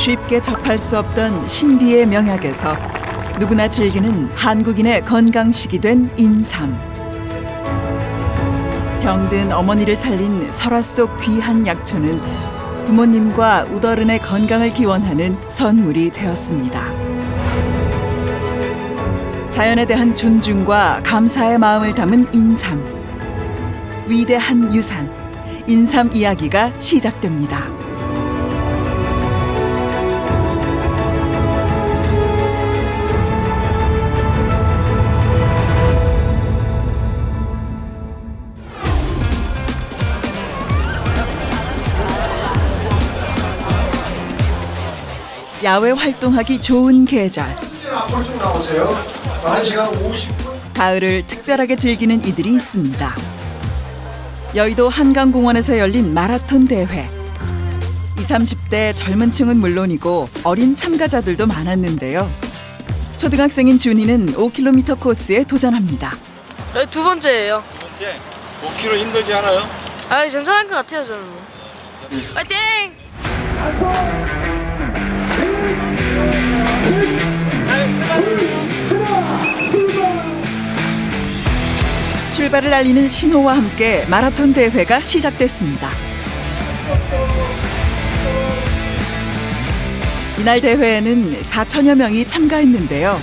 쉽게 접할 수 없던 신비의 명약에서 누구나 즐기는 한국인의 건강식이 된 인삼. 병든 어머니를 살린 설화 속 귀한 약초는 부모님과 우더른의 건강을 기원하는 선물이 되었습니다. 자연에 대한 존중과 감사의 마음을 담은 인삼. 위대한 유산, 인삼 이야기가 시작됩니다. 야외 활동하기 좋은 계절. 앞으로 좀 나오세요. 1시간 50분. 가을을 특별하게 즐기는 이들이 있습니다. 여의도 한강공원에서 열린 마라톤 대회. 20, 30대 젊은 층은 물론이고 어린 참가자들도 많았는데요. 초등학생인 준이는 5km 코스에 도전합니다. 네, 두 번째예요. 두 번째? 5km 힘들지 않아요? 아, 괜찮을 것 같아요, 저는. 화이팅! 출발을 알리는 신호와 함께 마라톤 대회가 시작됐습니다. 이날 대회에는 4천여 명이 참가했는데요.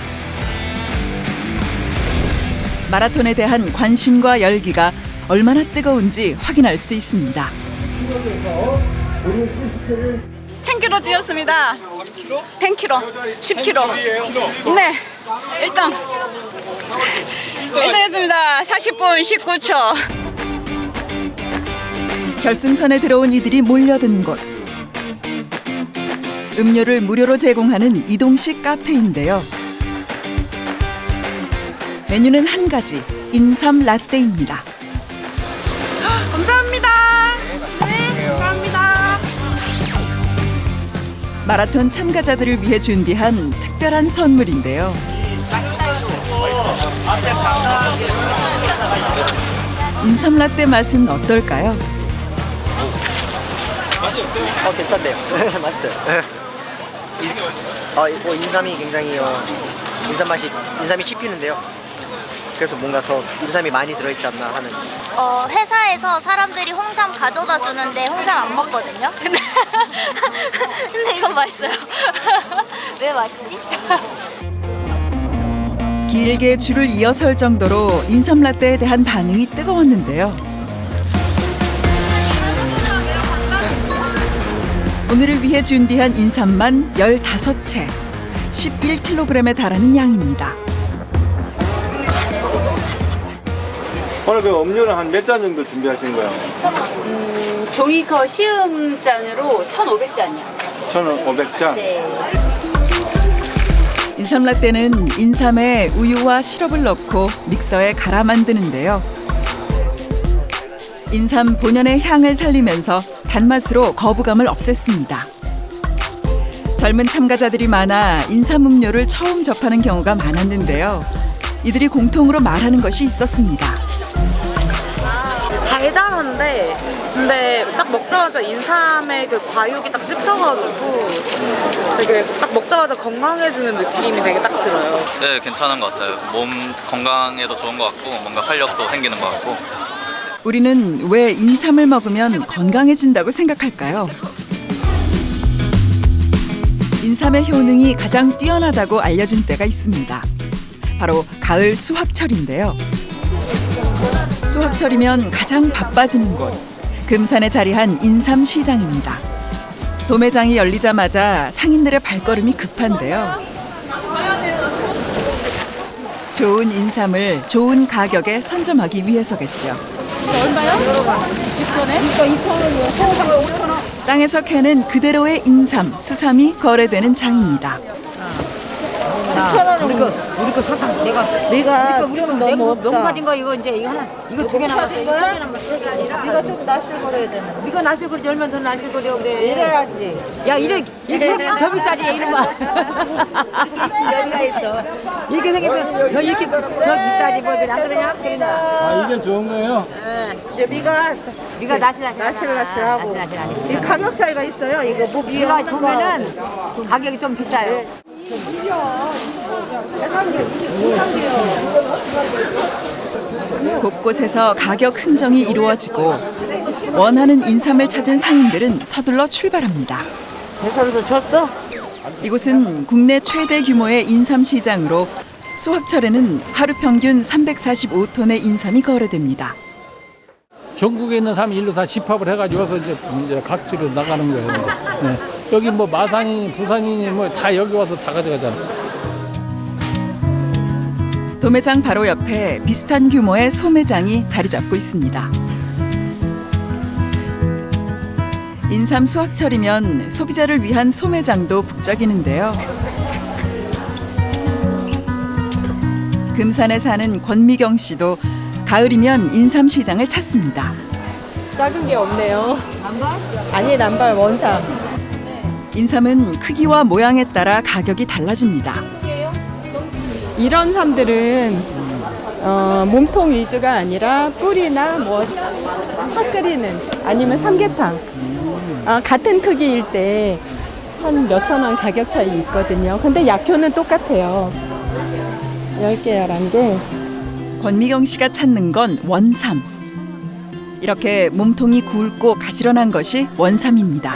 마라톤에 대한 관심과 열기가 얼마나 뜨거운지 확인할 수 있습니다. 10km 뛰었습니다. 10km, 10km. 네, 1등 했습니다. 40분 19초. 결승선에 들어온 이들이 몰려든 곳. 음료를 무료로 제공하는 이동식 카페인데요. 메뉴는 한 가지, 인삼 라떼입니다. 감사합니다. 네, 감사합니다. 마라톤 참가자들을 위해 준비한 특별한 선물인데요. 인삼 라떼 맛은 어떨까요? 괜찮네요. 맛있어요. 인삼이 굉장히 인삼이 씹히는데요. 그래서 뭔가 더 인삼이 많이 들어있지 않나 하는. 회사에서 사람들이 홍삼 가져다 주는데 홍삼 안 먹거든요. 근데 이건 맛있어요. 왜 맛있지? 길게 줄을 이어설 정도로 인삼 라떼에 대한 반응이 뜨거웠는데요. 오늘을 위해 준비한 인삼만 15채, 11kg에 달하는 양입니다. 오늘 그 음료는 한 몇 잔 정도 준비하신 거예요? 종이컵 시음잔으로 1,500잔이요. 1,500잔? 네. 인삼 라떼는 인삼에 우유와 시럽을 넣고 믹서에 갈아 만드는데요. 인삼 본연의 향을 살리면서 단맛으로 거부감을 없앴습니다. 젊은 참가자들이 많아 인삼 음료를 처음 접하는 경우가 많았는데요. 이들이 공통으로 말하는 것이 있었습니다. 달달한데 근데 딱 먹자마자 인삼의 그 과육이 딱 씹혀가지고 되게 딱 먹자마자 건강해지는 느낌이 되게 딱 들어요. 네, 괜찮은 것 같아요. 몸 건강에도 좋은 것 같고 뭔가 활력도 생기는 것 같고. 우리는 왜 인삼을 먹으면 건강해진다고 생각할까요? 인삼의 효능이 가장 뛰어나다고 알려진 때가 있습니다. 바로 가을 수확철인데요. 수확철이면 가장 바빠지는 곳, 금산에 자리한 인삼시장입니다. 도매장이 열리자마자 상인들의 발걸음이 급한데요. 좋은 인삼을 좋은 가격에 선점하기 위해서겠죠. 얼마요? 2,000원? 2,000원. 땅에서 캐는 그대로의 인삼, 수삼이 거래되는 장입니다. 우리 거 사탕 내가 우리 거 너무 없다. 명사진 거 이거 이제 이거 하나 이거 두 개 남았어. 이거 좀 나실거려야 되나? 이거 나실거려 열면 더 나실거려 그래. 이래야지. 야 이래 더 비싸지 이놈아. 여기가 있어. 이렇게 생기면 더 이렇게 더 비싸지 뭐 안 그러냐? 그러나. 아, 이게 좋은 거예요? 이제 미가 나실하고 이 가격 차이가 있어요. 이거 뭐 미가 보면은 가격이 좀 비싸요. 곳곳에서 가격 흥정이 이루어지고 원하는 인삼을 찾은 상인들은 서둘러 출발합니다. 해설도 줬어? 이곳은 국내 최대 규모의 인삼 시장으로 수확철에는 하루 평균 345톤의 인삼이 거래됩니다. 전국에 있는 사람이 일로 다 집합을 해가지고 와서 이제 각지로 나가는 거예요. 네. 여기 뭐 마산이니 부산이니 뭐 다 여기 와서 다 가져가잖아. 도매장 바로 옆에 비슷한 규모의 소매장이 자리 잡고 있습니다. 인삼 수확철이면 소비자를 위한 소매장도 북적이는데요. 금산에 사는 권미경 씨도 가을이면 인삼 시장을 찾습니다. 작은 게 없네요. 아니 남발 원삼. 인삼은 크기와 모양에 따라 가격이 달라집니다. 이런 삼들은 몸통 위주가 아니라 뿌리나 뭐 차 끓이는 아니면 삼계탕 같은 크기일 때 한 몇천 원 가격 차이 있거든요. 근데 약효는 똑같아요. 10개, 11개. 권미경 씨가 찾는 건 원삼. 이렇게 몸통이 굵고 가지런한 것이 원삼입니다.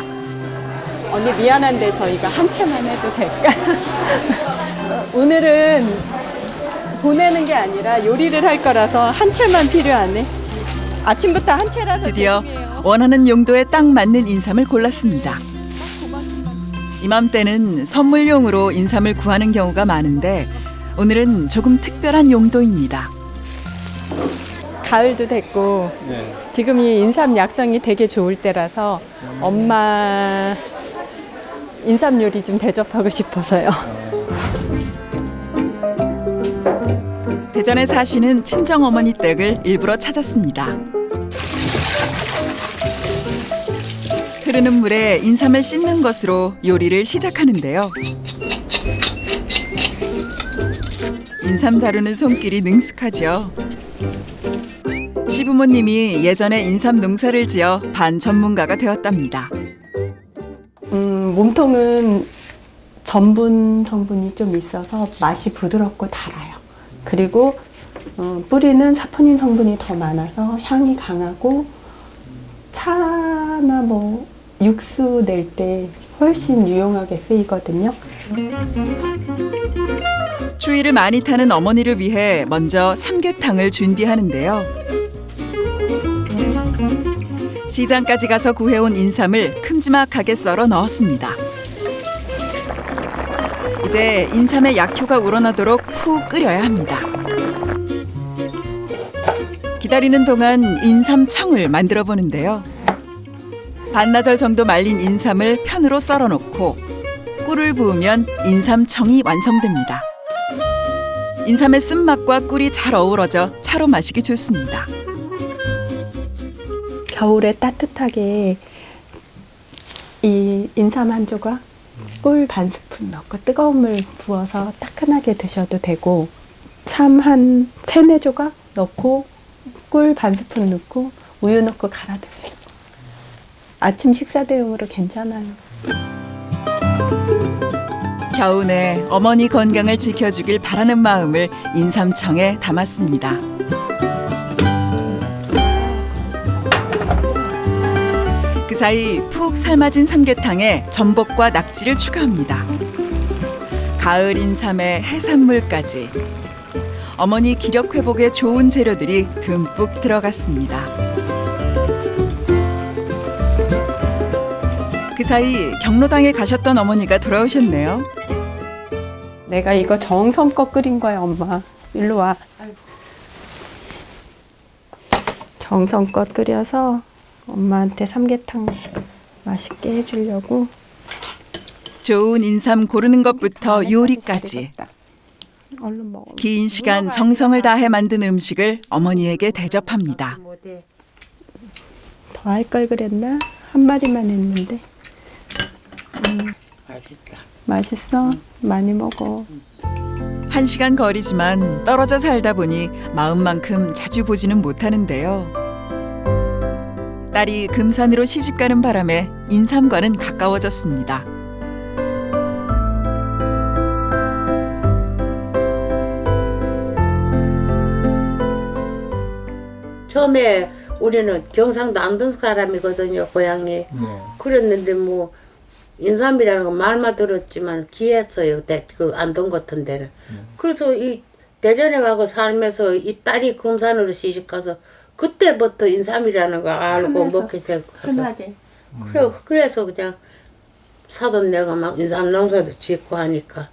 언니 미안한데 저희가 한 채만 해도 될까? 오늘은 보내는 게 아니라 요리를 할 거라서 한 채만 필요하네. 아침부터 한 채라서 드디어 죄송해요. 원하는 용도에 딱 맞는 인삼을 골랐습니다. 이맘때는 선물용으로 인삼을 구하는 경우가 많은데 오늘은 조금 특별한 용도입니다. 가을도 됐고 지금 이 인삼 약성이 되게 좋을 때라서 엄마 인삼 요리 좀 대접하고 싶어서요. 대전에 사시는 친정어머니 댁을 일부러 찾았습니다. 흐르는 물에 인삼을 씻는 것으로 요리를 시작하는데요. 인삼 다루는 손길이 능숙하죠. 시부모님이 예전에 인삼 농사를 지어 반 전문가가 되었답니다. 몸통은 전분 성분이 좀 있어서 맛이 부드럽고 달아요. 그리고 뿌리는 사포닌 성분이 더 많아서 향이 강하고 차나 뭐 육수 낼 때 훨씬 유용하게 쓰이거든요. 추위를 많이 타는 어머니를 위해 먼저 삼계탕을 준비하는데요. 시장까지 가서 구해온 인삼을 큼지막하게 썰어 넣었습니다. 이제 인삼의 약효가 우러나도록 푹 끓여야 합니다. 기다리는 동안 인삼청을 만들어 보는데요. 반나절 정도 말린 인삼을 편으로 썰어 놓고 꿀을 부으면 인삼청이 완성됩니다. 인삼의 쓴맛과 꿀이 잘 어우러져 차로 마시기 좋습니다. 겨울에 따뜻하게 이 인삼 한 조각, 꿀 반 스푼 넣고 뜨거운 물 부어서 따끈하게 드셔도 되고 참 한 3-4조각 넣고 꿀 반 스푼 넣고 우유 넣고 갈아 드세요. 아침 식사 대용으로 괜찮아요. 겨우내 어머니 건강을 지켜주길 바라는 마음을 인삼청에 담았습니다. 그 사이 푹 삶아진 삼계탕에 전복과 낙지를 추가합니다. 가을 인삼에 해산물까지 어머니 기력 회복에 좋은 재료들이 듬뿍 들어갔습니다. 그 사이 경로당에 가셨던 어머니가 돌아오셨네요. 내가 이거 정성껏 끓인 거야, 엄마. 일로 와. 정성껏 끓여서 엄마한테 삼계탕 맛있게 해주려고. 좋은 인삼 고르는 것부터 요리까지 얼른 먹어. 긴 시간 정성을 다해 만든 음식을 어머니에게 대접합니다. 더 할 걸 그랬나? 한 마리만 했는데. 맛있다. 맛있어? 많이 먹어. 1시간 거리지만 떨어져 살다 보니 마음만큼 자주 보지는 못하는데요. 딸이 금산으로 시집가는 바람에 인삼과는 가까워졌습니다. 처음에 우리는 경상도 안동 사람이거든요, 고향이. 그랬는데 뭐 인삼이라는 건 말만 들었지만 귀했어요, 그 안동 같은 데는. 그래서 이 대전에 가고 살면서 이 딸이 금산으로 시집가서 그때부터 인삼이라는 거 알고 먹게 되고. 그래서 그냥 사돈 내가 막 인삼 농사도 짓고 하니까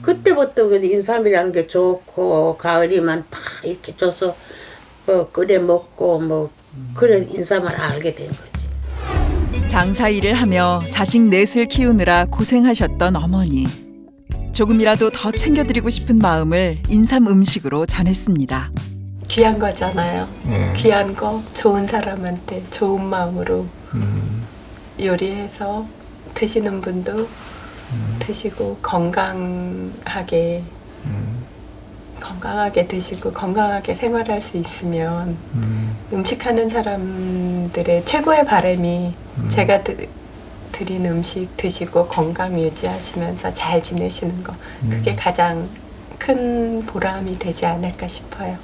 그때부터 그 인삼이라는 게 좋고 가을이면 다 이렇게 줘서 끓여 먹고 뭐 그래 인삼을 알게 된 거지. 장사 일을 하며 자식 넷을 키우느라 고생하셨던 어머니. 조금이라도 더 챙겨드리고 싶은 마음을 인삼 음식으로 전했습니다. 귀한 거잖아요. 귀한 거 좋은 사람한테 좋은 마음으로 요리해서 드시는 분도 드시고 건강하게 드시고 건강하게 생활할 수 있으면 음식하는 사람들의 최고의 바람이 제가 드린 음식 드시고 건강 유지하시면서 잘 지내시는 거 그게 가장 큰 보람이 되지 않을까 싶어요.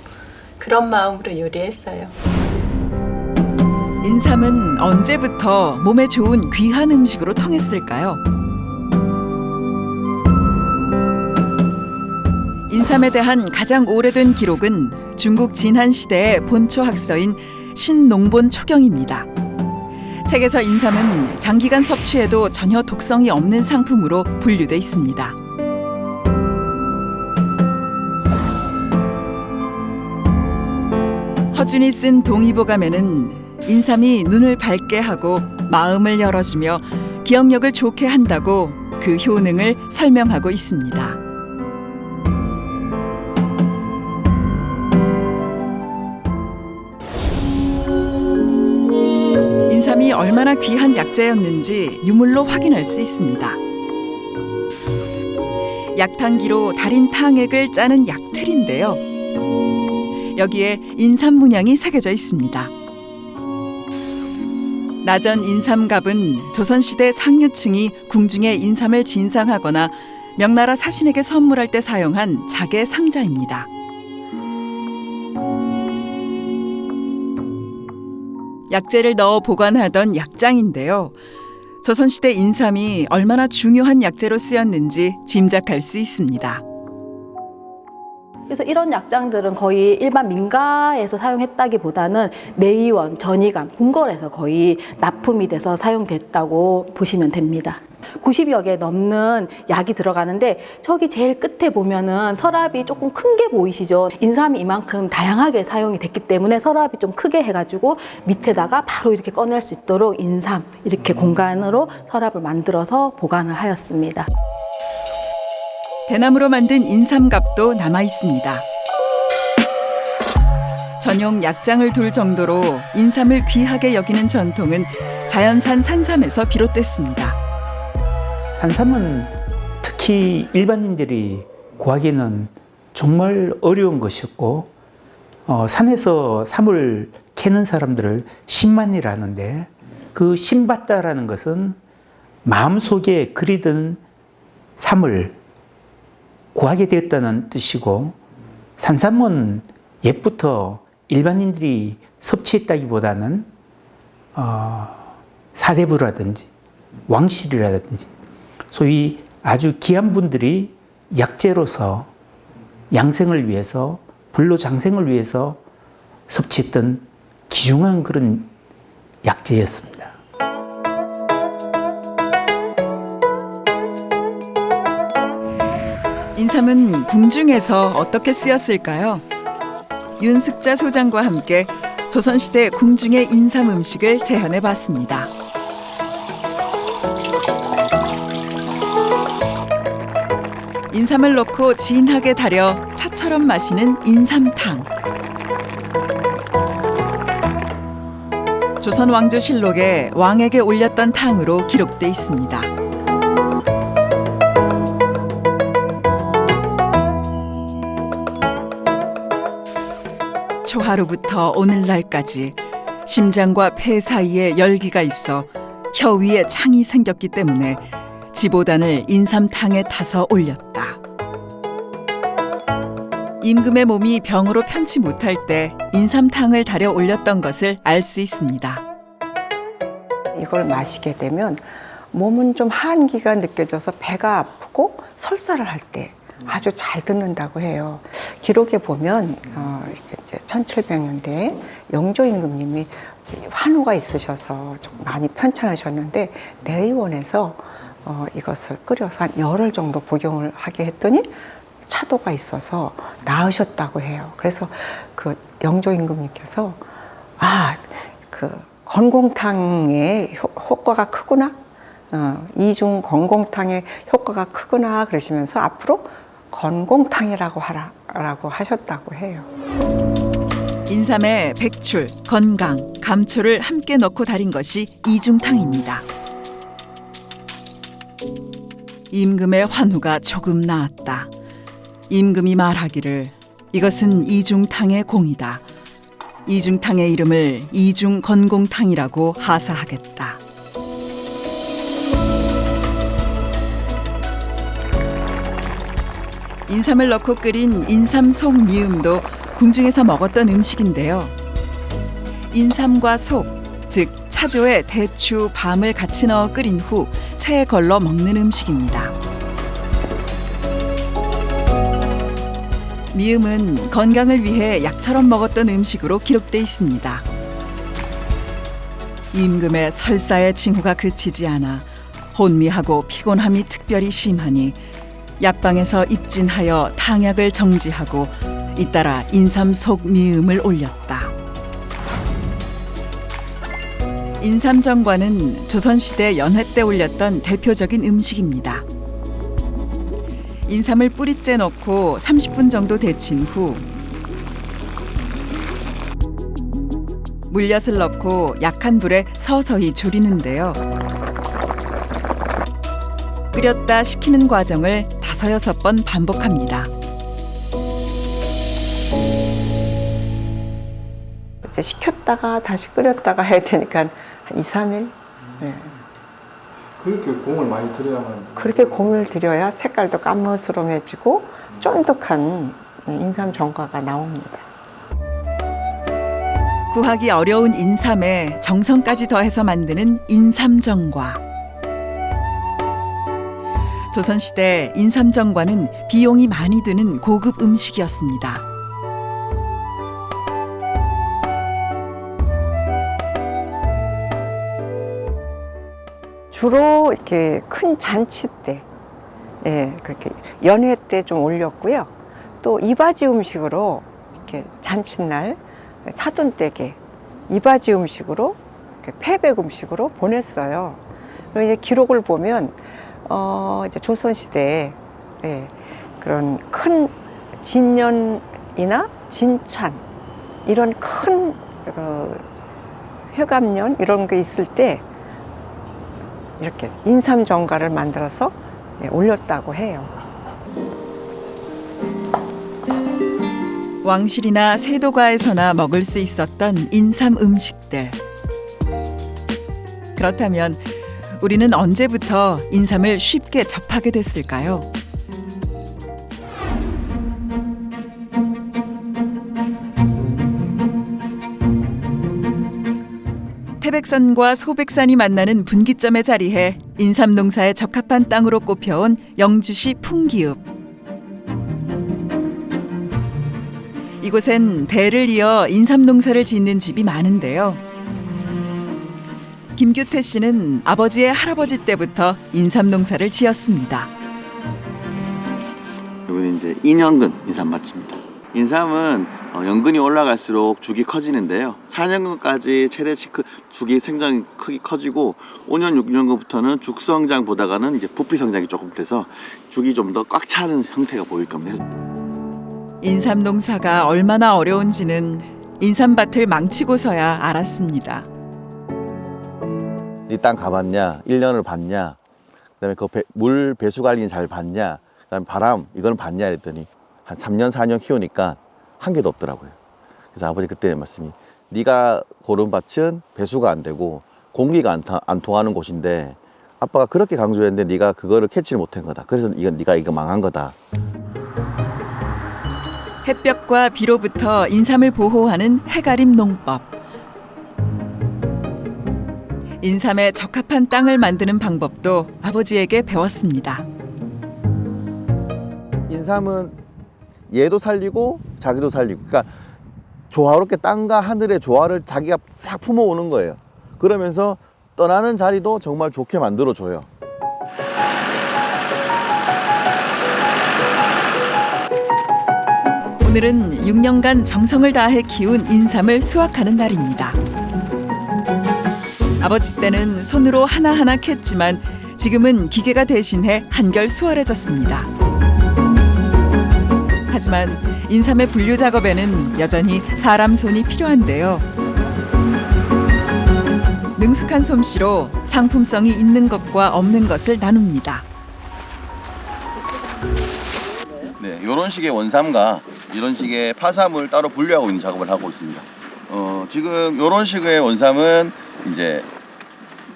그런 마음으로 요리했어요. 인삼은 언제부터 몸에 좋은 귀한 음식으로 통했을까요? 인삼에 대한 가장 오래된 기록은 중국 진한 시대의 본초 학서인 신농본 초경입니다. 책에서 인삼은 장기간 섭취해도 전혀 독성이 없는 상품으로 분류돼 있습니다. 허준이 쓴 동의보감에는 인삼이 눈을 밝게 하고 마음을 열어주며 기억력을 좋게 한다고 그 효능을 설명하고 있습니다. 인삼이 얼마나 귀한 약재였는지 유물로 확인할 수 있습니다. 약탕기로 달인 탕액을 짜는 약틀인데요. 여기에 인삼 문양이 새겨져 있습니다. 나전 인삼갑은 조선시대 상류층이 궁중에 인삼을 진상하거나 명나라 사신에게 선물할 때 사용한 자개 상자입니다. 약재를 넣어 보관하던 약장인데요. 조선시대 인삼이 얼마나 중요한 약재로 쓰였는지 짐작할 수 있습니다. 그래서 이런 약장들은 거의 일반 민가에서 사용했다기보다는 내의원, 전이감, 궁궐에서 거의 납품이 돼서 사용됐다고 보시면 됩니다. 90여 개 넘는 약이 들어가는데 저기 제일 끝에 보면은 서랍이 조금 큰 게 보이시죠? 인삼이 이만큼 다양하게 사용이 됐기 때문에 서랍이 좀 크게 해가지고 밑에다가 바로 이렇게 꺼낼 수 있도록 인삼 이렇게 공간으로 서랍을 만들어서 보관을 하였습니다. 대나무로 만든 인삼갑도 남아 있습니다. 전용 약장을 둘 정도로 인삼을 귀하게 여기는 전통은 자연산 산삼에서 비롯됐습니다. 산삼은 특히 일반인들이 구하기는 정말 어려운 것이었고 산에서 삼을 캐는 사람들을 신만이라는데 그 신받다라는 것은 마음속에 그리던 삼을 구하게 되었다는 뜻이고 산삼은 옛부터 일반인들이 섭취했다기보다는 사대부라든지 왕실이라든지 소위 아주 귀한 분들이 약재로서 양생을 위해서 불로장생을 위해서 섭취했던 귀중한 그런 약재였습니다. 인삼은 궁중에서 어떻게 쓰였을까요? 윤숙자 소장과 함께 조선시대 궁중의 인삼 음식을 재현해봤습니다. 인삼을 넣고 진하게 달여 차처럼 마시는 인삼탕. 조선 왕조실록에 왕에게 올렸던 탕으로 기록돼 있습니다. 초하루부터 오늘날까지 심장과 폐 사이에 열기가 있어 혀 위에 창이 생겼기 때문에 지보단을 인삼탕에 타서 올렸다. 임금의 몸이 병으로 편치 못할 때 인삼탕을 달여 올렸던 것을 알 수 있습니다. 이걸 마시게 되면 몸은 좀 한기가 느껴져서 배가 아프고 설사를 할 때 아주 잘 듣는다고 해요. 기록에 보면 이제 1700년대에 영조 임금님이 환우가 있으셔서 좀 많이 편찮으셨는데 내의원에서 이것을 끓여서 한 열흘 정도 복용을 하게 했더니 차도가 있어서 나으셨다고 해요. 그래서 그 영조 임금님께서 그 건공탕의 효과가 크구나, 이중 건공탕의 효과가 크구나 그러시면서 앞으로 건공탕이라고 하라고 하셨다고 해요. 인삼에 백출, 건강, 감초를 함께 넣고 달인 것이 이중탕입니다. 임금의 환우가 조금 나았다. 임금이 말하기를 이것은 이중탕의 공이다. 이중탕의 이름을 이중건공탕이라고 하사하겠다. 인삼을 넣고 끓인 인삼 속 미음도 궁중에서 먹었던 음식인데요. 인삼과 속, 즉 차조에 대추, 밤을 같이 넣어 끓인 후 체에 걸러 먹는 음식입니다. 미음은 건강을 위해 약처럼 먹었던 음식으로 기록돼 있습니다. 임금의 설사의 징후가 그치지 않아 혼미하고 피곤함이 특별히 심하니 약방에서 입진하여 탕약을 정지하고 잇따라 인삼 속 미음을 올렸다. 인삼정과는 조선시대 연회 때 올렸던 대표적인 음식입니다. 인삼을 뿌리째 넣고 30분 정도 데친 후 물엿을 넣고 약한 불에 서서히 졸이는데요. 끓였다 식히는 과정을 5-6번 반복합니다. 이제 식혔다가 다시 끓였다가 해야 되니까 한 2-3일. 네. 그렇게 공을 많이 들여야만. 그렇게 공을 들여야 색깔도 까무스름해지고 쫀득한 인삼 정과가 나옵니다. 구하기 어려운 인삼에 정성까지 더해서 만드는 인삼정과. 조선시대 인삼정과는 비용이 많이 드는 고급 음식이었습니다. 주로 이렇게 큰 잔치 때, 그렇게 연회 때 좀 올렸고요. 또 이바지 음식으로 이렇게 잔칫날 사돈댁에 이바지 음식으로 패백 음식으로 보냈어요. 그리고 이제 기록을 보면 이제 조선 시대에 그런 큰 진년이나 진찬 이런 큰 회감년 이런 게 있을 때 이렇게 인삼 정과를 만들어서 올렸다고 해요. 왕실이나 세도가에서나 먹을 수 있었던 인삼 음식들. 그렇다면 우리는 언제부터 인삼을 쉽게 접하게 됐을까요? 태백산과 소백산이 만나는 분기점에 자리해 인삼 농사에 적합한 땅으로 꼽혀온 영주시 풍기읍. 이곳엔 대를 이어 인삼 농사를 짓는 집이 많은데요. 김규태 씨는 아버지의 할아버지 때부터 인삼 농사를 지었습니다. 여기는 이제 2년근 인삼 밭입니다. 인삼은 연근이 올라갈수록 죽이 커지는데요. 4년근까지 최대 죽이 생장이 크기 커지고 5년, 6년근부터는 죽성장 보다가는 이제 부피 성장이 조금 돼서 죽이 좀 더 꽉 차는 형태가 보일 겁니다. 인삼 농사가 얼마나 어려운지는 인삼밭을 망치고서야 알았습니다. 이 땅 가봤냐? 1년을 봤냐? 그다음에 그 물 배수 관리는 잘 봤냐? 그다음에 바람 이거는 봤냐? 했더니 한 3년, 4년 키우니까 한 개도 없더라고요. 그래서 아버지 그때 말씀이 네가 고른 밭은 배수가 안 되고 공기가 안 통하는 곳인데 아빠가 그렇게 강조했는데 네가 그거를 캐치를 못한 거다. 그래서 네가 이거 망한 거다. 햇볕과 비로부터 인삼을 보호하는 해가림 농법. 인삼에 적합한 땅을 만드는 방법도 아버지에게 배웠습니다. 인삼은 얘도 살리고 자기도 살리고, 그러니까 조화롭게 땅과 하늘의 조화를 자기가 싹 품어오는 거예요. 그러면서 떠나는 자리도 정말 좋게 만들어줘요. 오늘은 6년간 정성을 다해 키운 인삼을 수확하는 날입니다. 아버지 때는 손으로 하나하나 캤지만 지금은 기계가 대신해 한결 수월해졌습니다. 하지만 인삼의 분류 작업에는 여전히 사람 손이 필요한데요. 능숙한 솜씨로 상품성이 있는 것과 없는 것을 나눕니다. 네, 이런 식의 원삼과 이런 식의 파삼을 따로 분류하고 있는 작업을 하고 있습니다. 지금 이런 식의 원삼은 이제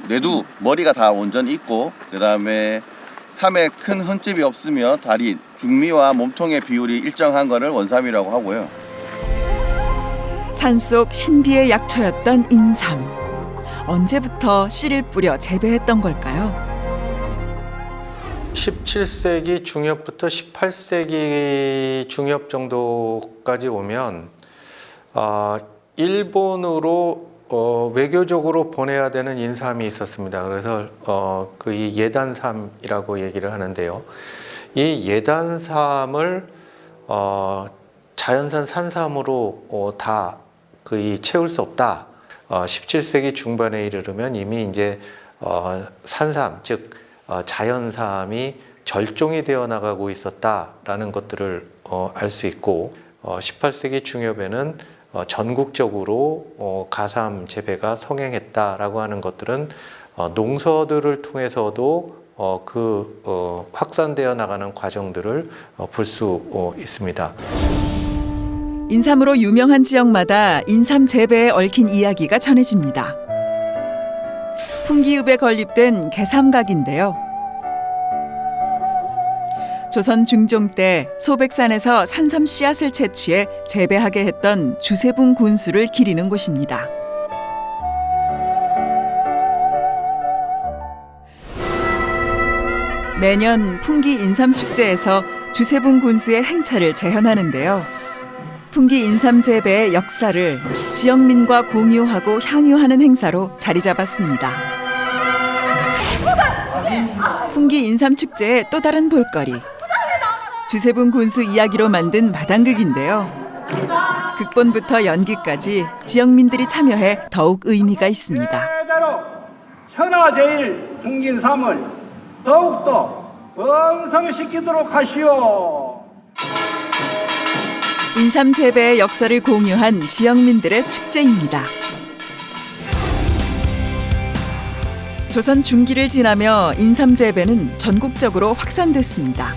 뇌두 머리가 다 온전히 있고, 그 다음에 삼에 큰 흠집이 없으며 다리 중미와 몸통의 비율이 일정한 거를 원삼이라고 하고요. 산속 신비의 약초였던 인삼. 언제부터 씨를 뿌려 재배했던 걸까요? 17세기 중엽부터 18세기 중엽 정도까지 오면 일본으로 외교적으로 보내야 되는 인삼이 있었습니다. 그래서 그 이 예단삼이라고 얘기를 하는데요. 이 예단삼을 자연산 산삼으로 다 그 채울 수 없다. 17세기 중반에 이르면 이미 이제 산삼, 즉 자연삼이 절종이 되어 나가고 있었다라는 것들을 알 수 있고, 18세기 중엽에는 전국적으로 가삼 재배가 성행했다라고 하는 것들은 농서들을 통해서도 확산되어 나가는 과정들을 볼 수 있습니다. 인삼으로 유명한 지역마다 인삼 재배에 얽힌 이야기가 전해집니다. 풍기읍에 건립된 개삼각인데요. 조선 중종 때 소백산에서 산삼 씨앗을 채취해 재배하게 했던 주세붕 군수를 기리는 곳입니다. 매년 풍기 인삼축제에서 주세붕 군수의 행차를 재현하는데요. 풍기 인삼 재배의 역사를 지역민과 공유하고 향유하는 행사로 자리 잡았습니다. 풍기 인삼축제의 또 다른 볼거리. 주세붕 군수 이야기로 만든 마당극인데요. 극본부터 연기까지 지역민들이 참여해 더욱 의미가 있습니다. 제대로 현아제일 풍기인삼을 더욱더 번성시키도록 하시오. 인삼 재배의 역사를 공유한 지역민들의 축제입니다. 조선 중기를 지나며 인삼 재배는 전국적으로 확산됐습니다.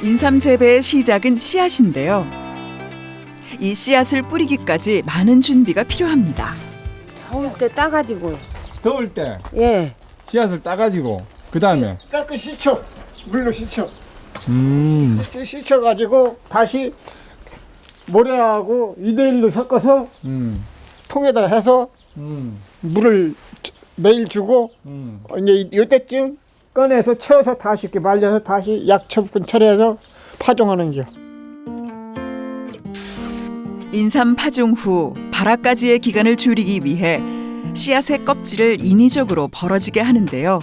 인삼 재배의 시작은 씨앗인데요. 이 씨앗을 뿌리기까지 많은 준비가 필요합니다. 더울 때 따가지고. 더울 때? 예. 씨앗을 따가지고 그 다음에 깨끗이 씻혀. 물로 씻혀. 씻혀가지고 다시 모래하고 2대1로 섞어서 통에다 해서 물을 매일 주고 이제 이때쯤 꺼내서 채워서 다시 이렇게 말려서 다시 약초분 처리해서 파종하는 겨. 인삼 파종 후 발화까지의 기간을 줄이기 위해 씨앗의 껍질을 인위적으로 벌어지게 하는데요.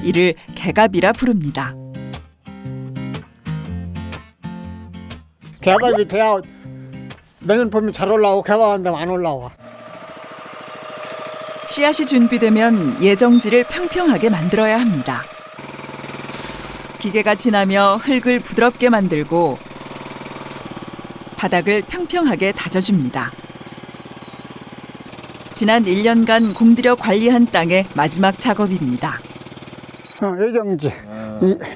이를 개갑이라 부릅니다. 개밥이 돼야 내년 봄에 잘 올라오고 개밥한데 안 올라와. 씨앗이 준비되면 예정지를 평평하게 만들어야 합니다. 기계가 지나며 흙을 부드럽게 만들고 바닥을 평평하게 다져줍니다. 지난 1년간 공들여 관리한 땅의 마지막 작업입니다. 예정지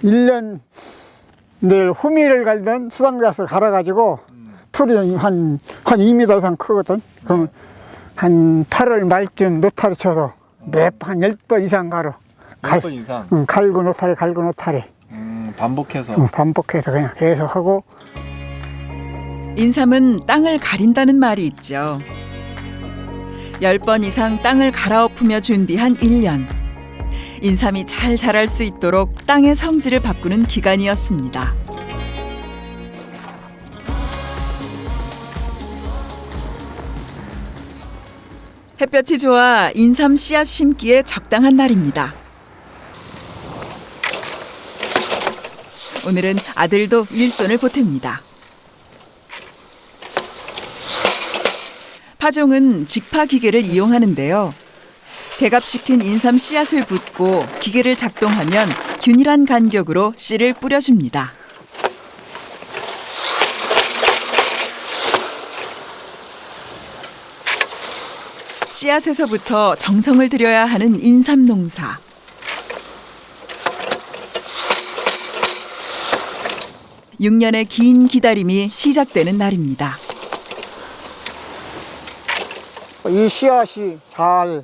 1년 내일 호미를 갈던 수상자스를 갈아가지고 풀이 한 2m 이상 크거든. 그럼 한 8월 말쯤 노타리 쳐서 한 10번 이상 갈아. 10번 이상? 갈고 노타리 갈고 노타리. 반복해서? 반복해서 그냥 계속 하고. 인삼은 땅을 가린다는 말이 있죠. 10번 이상 땅을 갈아엎으며 준비한 1년. 인삼이 잘 자랄 수 있도록 땅의 성질을 바꾸는 기간이었습니다. 햇볕이 좋아 인삼 씨앗 심기에 적당한 날입니다. 오늘은 아들도 일손을 보탭니다. 파종은 직파 기계를 이용하는데요. 개갑시킨 인삼 씨앗을 붓고 기계를 작동하면 균일한 간격으로 씨를 뿌려줍니다. 씨앗에서부터 정성을 들여야 하는 인삼 농사. (6년의) 긴 기다림이 시작되는 날입니다. 이 씨앗이 잘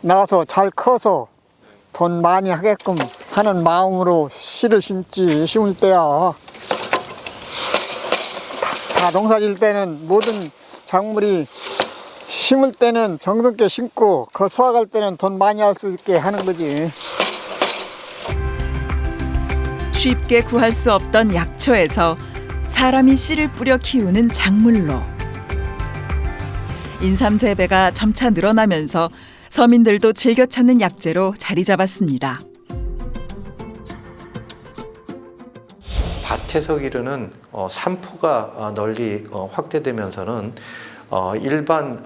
나와서 잘 커서 돈 많이 하게끔 하는 마음으로 씨를 심을 때야. 다 농사질 때는 모든 작물이 심을 때는 정성껏 심고 그 수확할 때는 돈 많이 할 수 있게 하는 거지. 쉽게 구할 수 없던 약초에서 사람이 씨를 뿌려 키우는 작물로 인삼 재배가 점차 늘어나면서 서민들도 즐겨 찾는 약재로 자리 잡았습니다. 밭에서 기르는 산포가 널리 확대되면서는 일반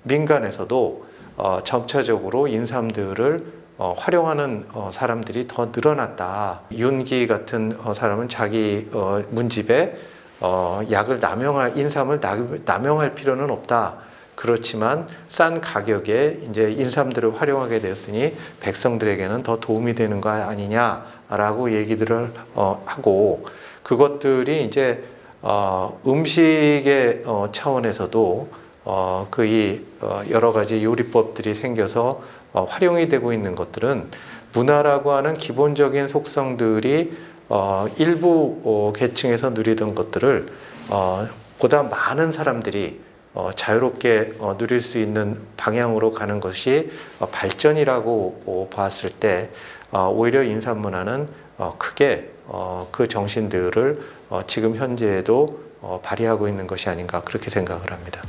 민간에서도 점차적으로 인삼들을 활용하는 사람들이 더 늘어났다. 윤기 같은 사람은 자기 문집에 인삼을 남용할 필요는 없다. 그렇지만 싼 가격에 이제 인삼들을 활용하게 되었으니 백성들에게는 더 도움이 되는 거 아니냐라고 얘기들을 하고, 그것들이 이제 음식의 차원에서도 여러 가지 요리법들이 생겨서 활용이 되고 있는 것들은 문화라고 하는 기본적인 속성들이 일부 계층에서 누리던 것들을 보다 많은 사람들이 자유롭게 누릴 수 있는 방향으로 가는 것이 발전이라고 봤을 때 오히려 인삼 문화는 크게 그 정신들을 지금 현재에도 발휘하고 있는 것이 아닌가 그렇게 생각을 합니다.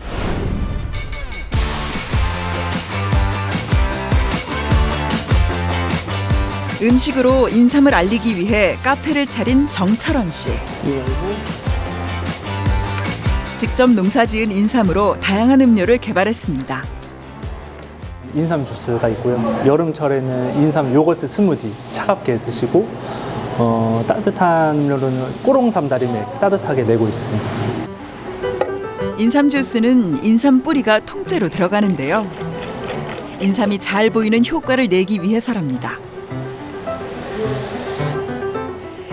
음식으로 인삼을 알리기 위해 카페를 차린 정철원 씨. 직접 농사지은 인삼으로 다양한 음료를 개발했습니다. 인삼 주스가 있고요. 여름철에는 인삼 요거트 스무디 차갑게 드시고 따뜻한 음료로는 꼬롱삼 다리맥 따뜻하게 내고 있습니다. 인삼 주스는 인삼 뿌리가 통째로 들어가는데요. 인삼이 잘 보이는 효과를 내기 위해서랍니다.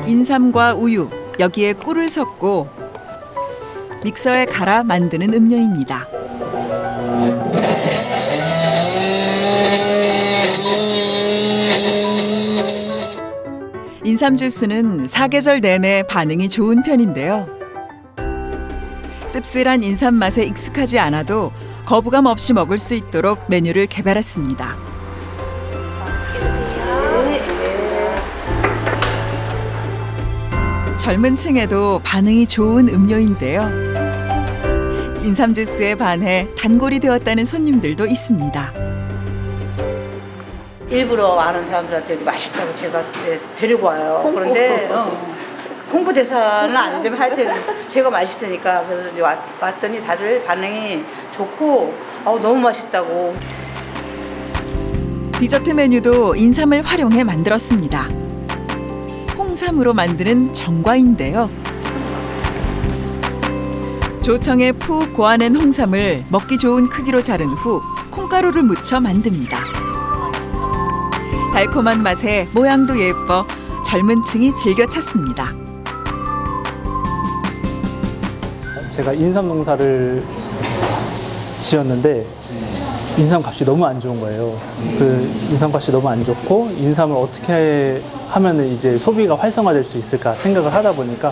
인삼과 우유, 여기에 꿀을 섞고 믹서에 갈아 만드는 음료입니다. 인삼 주스는 사계절 내내 반응이 좋은 편인데요. 씁쓸한 인삼 맛에 익숙하지 않아도 거부감 없이 먹을 수 있도록 메뉴를 개발했습니다. 젊은 층에도 반응이 좋은 음료인데요. 인삼 주스에 반해 단골이 되었다는 손님들도 있습니다. 일부러 아는 사람들한테 여기 맛있다고 제가 데리고 와요. 그런데 홍보대사는 아니지만 하여튼 제가 맛있으니까 그래서 왔더니 다들 반응이 좋고 너무 맛있다고. 디저트 메뉴도 인삼을 활용해 만들었습니다. 홍삼으로 만드는 정과인데요. 조청에 푹 고아낸 홍삼을 먹기 좋은 크기로 자른 후 콩가루를 묻혀 만듭니다. 달콤한 맛에 모양도 예뻐 젊은 층이 즐겨 찾습니다. 제가 인삼 농사를 지었는데 인삼 값이 너무 안 좋은 거예요. 그 인삼 값이 너무 안 좋고 인삼을 어떻게 하면은 이제 소비가 활성화될 수 있을까 생각을 하다 보니까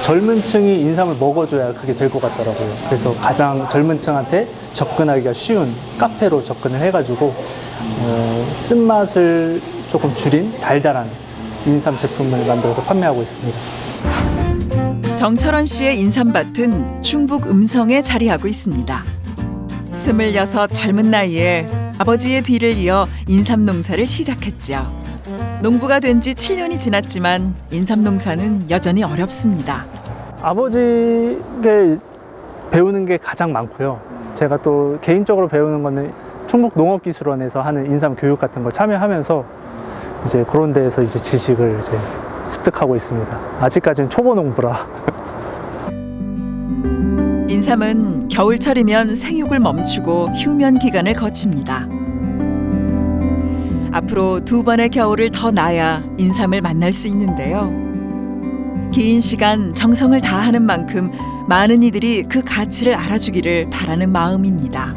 젊은 층이 인삼을 먹어줘야 그게 될 것 같더라고요. 그래서 가장 젊은 층한테 접근하기가 쉬운 카페로 접근을 해가지고 쓴맛을 조금 줄인 달달한 인삼 제품을 만들어서 판매하고 있습니다. 정철원 씨의 인삼밭은 충북 음성에 자리하고 있습니다. 26 젊은 나이에 아버지의 뒤를 이어 인삼 농사를 시작했죠. 농부가 된 지 7년이 지났지만 인삼 농사는 여전히 어렵습니다. 아버지에게 배우는 게 가장 많고요. 제가 또 개인적으로 배우는 거는 충북농업기술원에서 하는 인삼 교육 같은 걸 참여하면서 이제 그런 데에서 이제 지식을 이제 습득하고 있습니다. 아직까지는 초보 농부라. 인삼은 겨울철이면 생육을 멈추고 휴면 기간을 거칩니다. 앞으로 2번의 겨울을 더 나야 인삼을 만날 수 있는데요. 긴 시간 정성을 다하는 만큼 많은 이들이 그 가치를 알아주기를 바라는 마음입니다.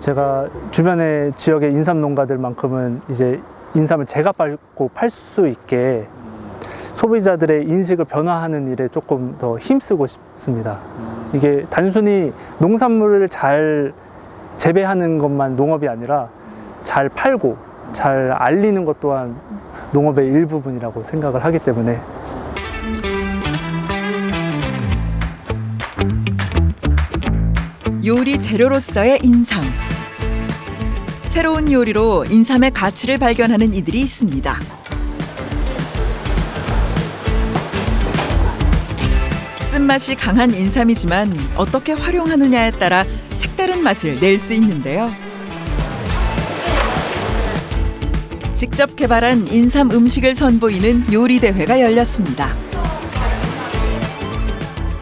제가 주변의 지역의 인삼 농가들만큼은 이제 인삼을 제가 밟고 팔 수 있게 소비자들의 인식을 변화하는 일에 조금 더 힘쓰고 싶습니다. 이게 단순히 농산물을 잘 재배하는 것만 농업이 아니라 잘 팔고 잘 알리는 것 또한 농업의 일부분이라고 생각을 하기 때문에 요리 재료로서의 인삼. 새로운 요리로 인삼의 가치를 발견하는 이들이 있습니다. 쓴맛이 강한 인삼이지만 어떻게 활용하느냐에 따라 색다른 맛을 낼 수 있는데요. 직접 개발한 인삼 음식을 선보이는 요리 대회가 열렸습니다.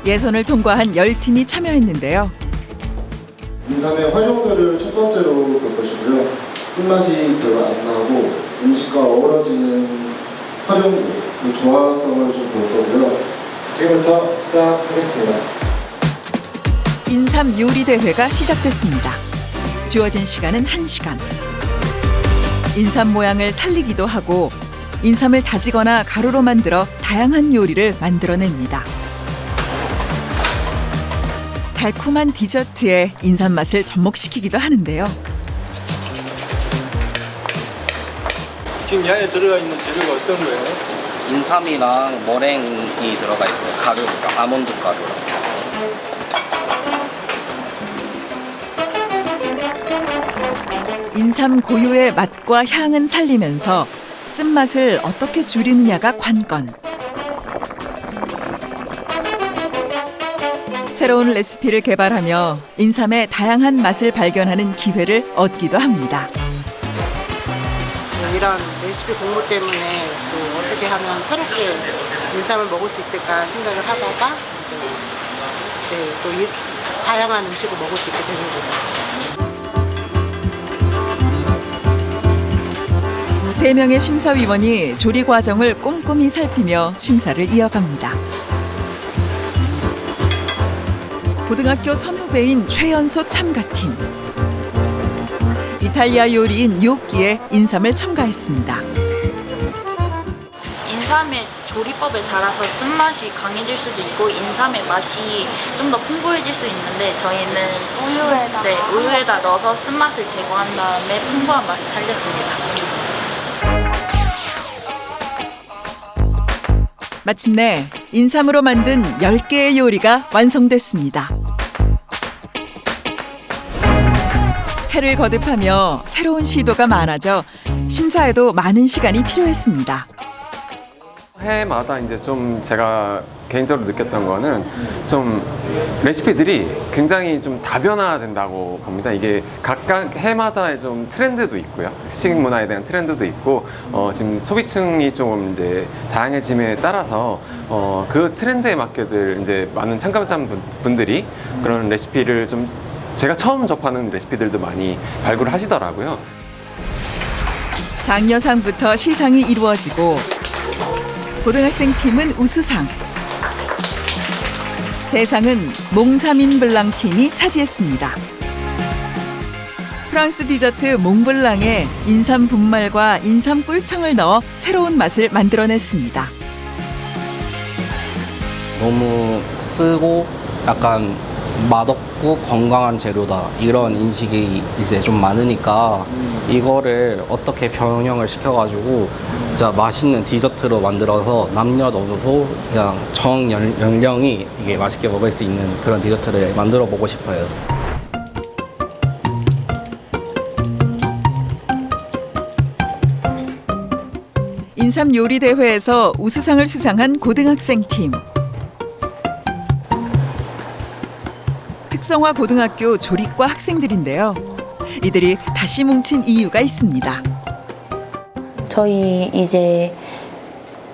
예선을 통과한 10팀이 참여했는데요. 인삼의 활용도를 첫 번째로 볼 것이고요. 쓴맛이 별로 안 나고 음식과 어우러지는 활용도, 조화성을 좀 볼 거고요. 지금부터 시작하겠습니다. 인삼 요리 대회가 시작됐습니다. 주어진 시간은 1시간. 인삼 모양을 살리기도 하고 인삼을 다지거나 가루로 만들어 다양한 요리를 만들어냅니다. 달콤한 디저트에 인삼 맛을 접목시키기도 하는데요. 지금 이 안에 들어가 있는 재료가 어떤 거예요? 인삼이랑 머랭이 들어가 있어요. 가루랑 아몬드 가루랑. 인삼 고유의 맛과 향은 살리면서 쓴맛을 어떻게 줄이느냐가 관건. 새로운 레시피를 개발하며 인삼의 다양한 맛을 발견하는 기회를 얻기도 합니다. 이런 레시피 공부 때문에 또 어떻게 하면 새롭게 인삼을 먹을 수 있을까 생각을 하다가 이제 또 다양한 음식을 먹을 수 있게 되는 거죠. 3명의 심사위원이 조리 과정을 꼼꼼히 살피며 심사를 이어갑니다. 고등학교 선후배인 최연소 참가팀. 이탈리아 요리인 뇨끼에 인삼을 첨가했습니다. 인삼의 조리법에 따라서 쓴맛이 강해질 수도 있고 인삼의 맛이 좀 더 풍부해질 수 있는데 저희는 우유에다 넣어서 쓴맛을 제거한 다음에 풍부한 맛을 살렸습니다. 마침내 인삼으로 만든 10개의 요리가 완성됐습니다. 해를 거듭하며 새로운 시도가 많아져 심사에도 많은 시간이 필요했습니다. 해마다 이제 좀 제가 개인적으로 느꼈던 거는 좀 레시피들이 굉장히 좀 다변화된다고 봅니다. 이게 각각 해마다의 좀 트렌드도 있고요. 식식 문화에 대한 트렌드도 있고, 지금 소비층이 좀 이제 다양해짐에 따라서 그 트렌드에 맞게들 이제 많은 참가자분들이 그런 레시피를 좀 제가 처음 접하는 레시피들도 많이 발굴을 하시더라고요. 장려상부터 시상이 이루어지고 고등학생 팀은 우수상, 대상은 몽사민 블랑 팀이 차지했습니다. 프랑스 디저트 몽블랑에 인삼 분말과 인삼 꿀청을 넣어 새로운 맛을 만들어냈습니다. 너무 쓰고 약간 맛없고 건강한 재료다 이런 인식이 이제 좀 많으니까 이거를 어떻게 변형을 시켜가지고 진짜 맛있는 디저트로 만들어서 남녀노소 그냥 정연령이 이게 맛있게 먹을 수 있는 그런 디저트를 만들어 보고 싶어요. 인삼 요리 대회에서 우수상을 수상한 고등학생 팀. 특성화 고등학교 조리과 학생들인데요. 이들이 다시 뭉친 이유가 있습니다. 저희 이제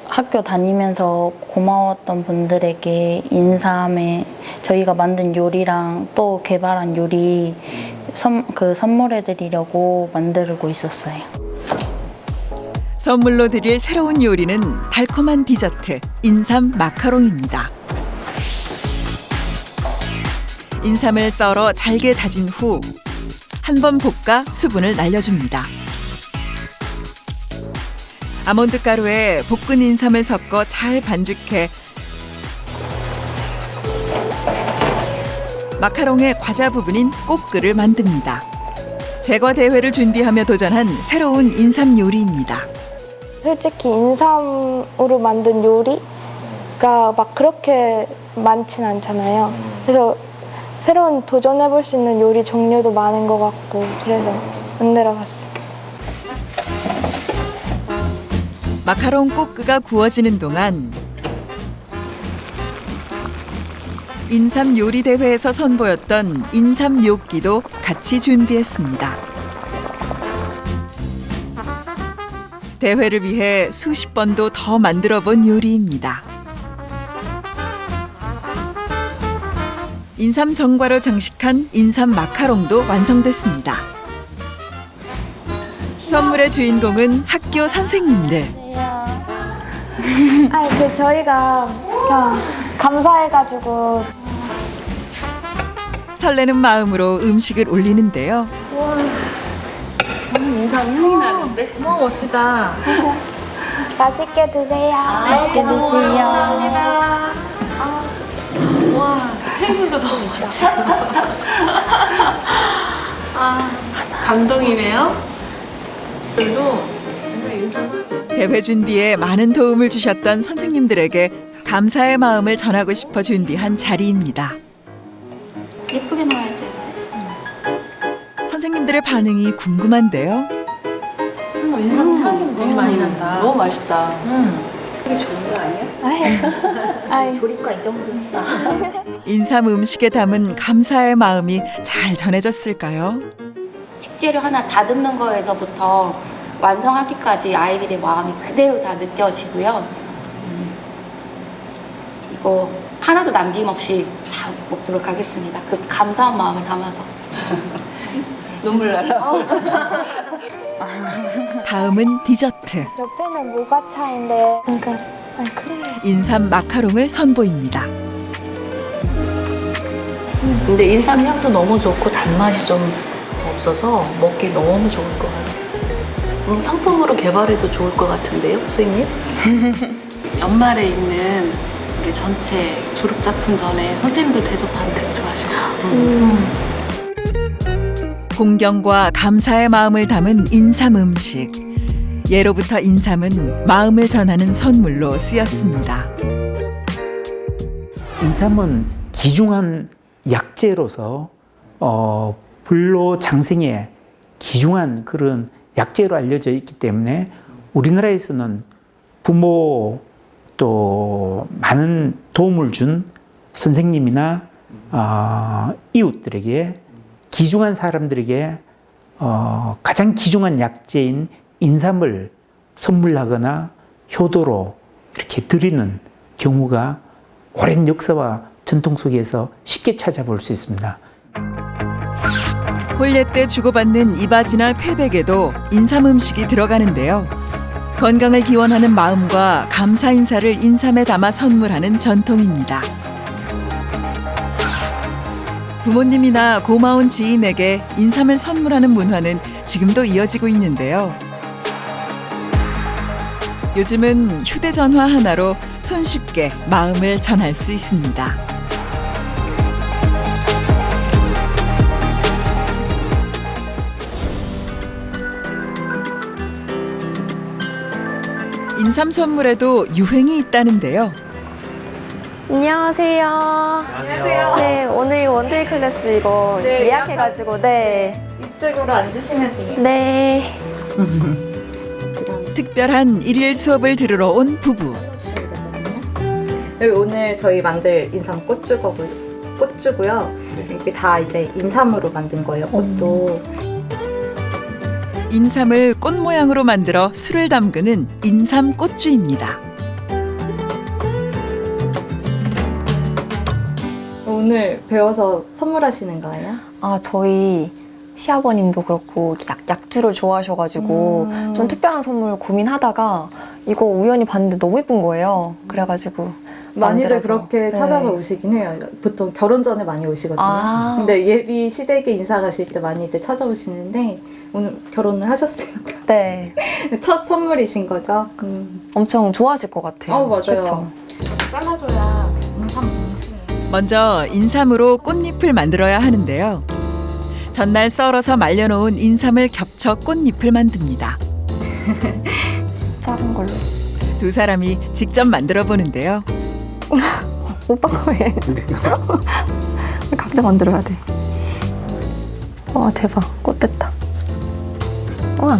학교 다니면서 고마웠던 분들에게 인삼에 저희가 만든 요리랑 또 개발한 요리 선물해 드리려고 만들고 있었어요. 선물로 드릴 새로운 요리는 달콤한 디저트 인삼 마카롱입니다. 인삼을 썰어 잘게 다진 후 한 번 볶아 수분을 날려줍니다. 아몬드 가루에 볶은 인삼을 섞어 잘 반죽해 마카롱의 과자 부분인 꼬끄를 만듭니다. 제과 대회를 준비하며 도전한 새로운 인삼 요리입니다. 솔직히 인삼으로 만든 요리가 막 그렇게 많진 않잖아요. 그래서 새로운 도전해볼 수 있는 요리 종류도 많은 것 같고 그래서 만들어봤어요. 마카롱 꼬끄가 구워지는 동안 인삼 요리 대회에서 선보였던 인삼 뇨끼도 같이 준비했습니다. 대회를 위해 수십 번도 더 만들어 본 요리입니다. 인삼 정과로 장식한 인삼 마카롱도 완성됐습니다. 선물의 주인공은 학교 선생님들. 저희가 그냥 감사해가지고 설레는 마음으로 음식을 올리는데요. 인삼 향이 나는데? 너무 멋지다. 맛있게 드세요. 맛있게 드세요. 감사합니다. 와, 테이블도 너무 많지. 감동이네요. 대회 준비에 많은 도움을 주셨던 선생님들에게 감사의 마음을 전하고 싶어 준비한 자리입니다. 예쁘게 나와야지. 선생님들의 반응이 궁금한데요. 인삼 향이 되게 많이 난다. 너무 맛있다. 되게 좋은 거 아니야? 조리과 이 정도. 인삼 음식에 담은 감사의 마음이 잘 전해졌을까요? 식재료 하나 다듬는 거에서부터 완성하기까지 아이들의 마음이 그대로 다 느껴지고요. 이거 하나도 남김없이 다 먹도록 하겠습니다. 그 감사한 마음을 담아서. 눈물 날라. 다음은 디저트. 옆에는 모가차인데 그러니까 인삼 마카롱을 선보입니다. 근데 인삼 향도 너무 좋고 단맛이 좀 없어서 먹기 너무 좋을 것 같아요. 상품으로 개발해도 좋을 것 같은데요, 선생님? 연말에 있는 우리 전체 졸업 작품 전에 선생님들 대접하면 되게 좋아하시고. 공경과 감사의 마음을 담은 인삼 음식. 예로부터 인삼은 마음을 전하는 선물로 쓰였습니다. 인삼은 귀중한 약재로서 불로장생에 귀중한 그런 약재로 알려져 있기 때문에 우리나라에서는 부모 또 많은 도움을 준 선생님이나 이웃들에게 귀중한 사람들에게 가장 귀중한 약재인 인삼을 선물하거나 효도로 이렇게 드리는 경우가 오랜 역사와 전통 속에서 쉽게 찾아볼 수 있습니다. 혼례 때 주고받는 이바지나 패백에도 인삼 음식이 들어가는데요. 건강을 기원하는 마음과 감사 인사를 인삼에 담아 선물하는 전통입니다. 부모님이나 고마운 지인에게 인삼을 선물하는 문화는 지금도 이어지고 있는데요. 요즘은 휴대전화 하나로 손쉽게 마음을 전할 수 있습니다. 인삼 선물에도 유행이 있다는데요. 안녕하세요. 안녕하세요. 네, 오늘 원데이 클래스 이거 네, 예약해가지고 네. 이쪽으로 앉으시면 돼요. 네. 특별한 일일 수업을 들으러 온 부부. 여기 오늘 저희 만들 인삼 꽃주고요. 이게 다 이제 인삼으로 만든 거예요. 꽃도. 인삼을 꽃 모양으로 만들어 술을 담그는 인삼 꽃주입니다. 오늘 배워서 선물하시는 거예요? 아, 저희 시아버님도 그렇고 약주를 좋아하셔가지고 좀 특별한 선물 고민하다가 이거 우연히 봤는데 너무 예쁜 거예요. 그래가지고 많이들 만들어서. 그렇게 네. 찾아서 오시긴 해요. 보통 결혼 전에 많이 오시거든요. 아. 근데 예비 시댁에 인사 가실 때 많이들 찾아오시는데 오늘 결혼을 하셨으니까. 네. 첫 선물이신 거죠? 엄청 좋아하실 것 같아요. 맞아요. 그쵸? 잘라줘야 인삼. 먼저 인삼으로 꽃잎을 만들어야 하는데요. 전날 썰어서 말려놓은 인삼을 겹쳐 꽃잎을 만듭니다. 작은 걸로. 두 사람이 직접 만들어 보는데요. 오빠가 왜? 각자 만들어야 돼. 와, 대박. 꽃 됐다. 와.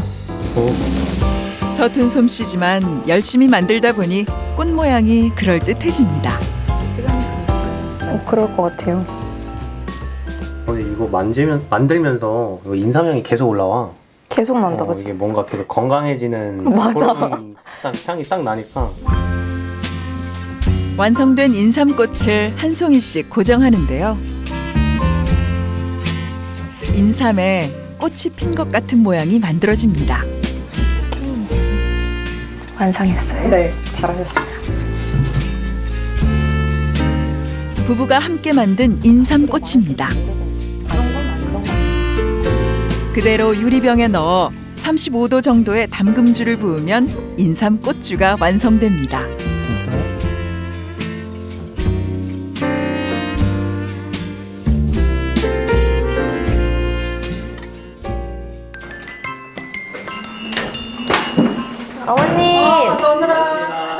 서툰 솜씨지만 열심히 만들다 보니 꽃 모양이 그럴듯해집니다. 그럴 것 같아요. 이거 만들면서 인삼향이 계속 올라와. 계속 난다, 그치? 이게 뭔가 계속 건강해지는 맞아. 그런 향이 딱 나니까. 완성된 인삼꽃을 한 송이씩 고정하는데요. 인삼에 꽃이 핀 것 같은 모양이 만들어집니다. 완성했어요. 네, 잘하셨어요. 부부가 함께 만든 인삼꽃입니다. 그대로 유리병에 넣어 35도 정도의 담금주를 부으면 인삼꽃주가 완성됩니다. 어머님!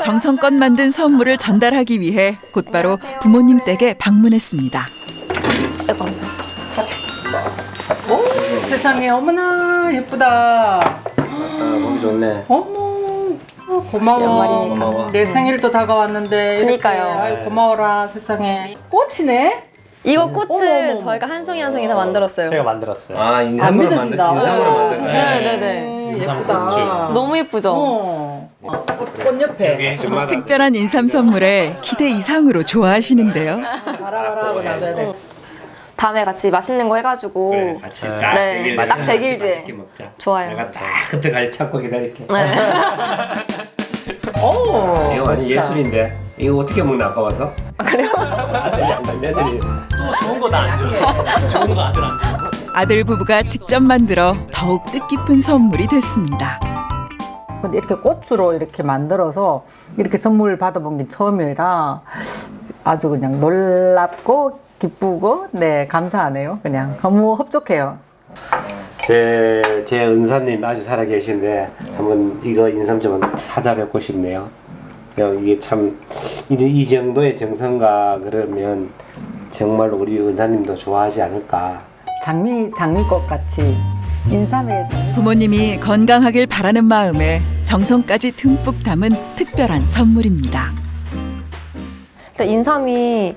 정성껏 만든 선물을 전달하기 위해 곧바로 부모님 댁에 방문했습니다. 오, 세상에 어머나 예쁘다. 보기 좋네. 어머 고마워. 연말이니까. 내 생일도 다가왔는데. 그러니까요. 이렇게, 아이, 고마워라 세상에. 꽃이네. 이거 꽃을 어머. 저희가 한 송이 한 송이 다 만들었어요. 제가 만들었어요. 안 믿어진다. 네네네. 예쁘다. 너무 예쁘죠? 꽃 옆에. 특별한 인삼 선물에 기대 이상으로 좋아하시는데요. 바라바라 하고 놔둬야 돼. 다음에 같이 맛있는 거 해가지고 같이 딱 네, 딱 100일 뒤에 좋아요. 내가 딱 그때 가서 찾고 기다릴게. 네. 오, 이거 완전 예술인데. 이거 어떻게 먹나 아까워서? 그래요? 아들이 안 돼. 애들이 또 좋은 거 다 안 줘. 좋은 거 아들 안 줘. 아들 부부가 직접 만들어 더욱 뜻깊은 선물이 됐습니다. 근데 이렇게 꽃으로 이렇게 만들어서 이렇게 선물 받아본 게 처음이라 아주 그냥 놀랍고 기쁘고 네 감사하네요. 그냥 너무 흡족해요. 제 은사님 아주 살아계신데 한번 이거 인삼 좀 찾아뵙고 싶네요. 이게 참 이 정도의 정성과 그러면 정말 우리 은사님도 좋아하지 않을까. 장미꽃 같이 인삼에 부모님이 건강하길 바라는 마음에 정성까지 듬뿍 담은 특별한 선물입니다. 일단 인삼이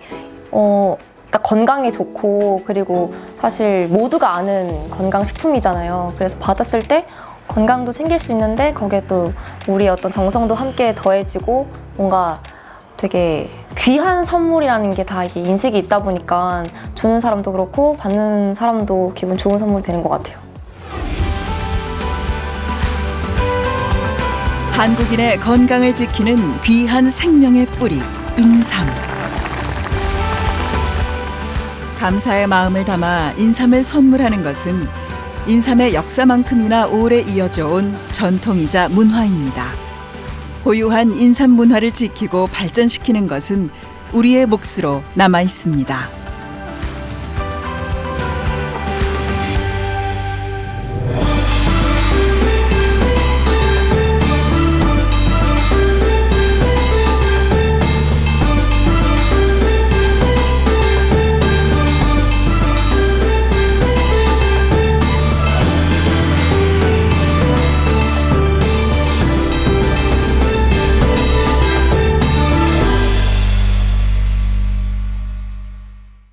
일단 건강에 좋고 그리고 사실 모두가 아는 건강식품이잖아요. 그래서 받았을 때 건강도 챙길 수 있는데 거기에 또 우리의 어떤 정성도 함께 더해지고 뭔가 되게 귀한 선물이라는 게 다 이게 인식이 있다 보니까 주는 사람도 그렇고 받는 사람도 기분 좋은 선물이 되는 것 같아요. 한국인의 건강을 지키는 귀한 생명의 뿌리, 인삼. 감사의 마음을 담아 인삼을 선물하는 것은 인삼의 역사만큼이나 오래 이어져 온 전통이자 문화입니다. 고유한 인삼 문화를 지키고 발전시키는 것은 우리의 몫으로 남아 있습니다.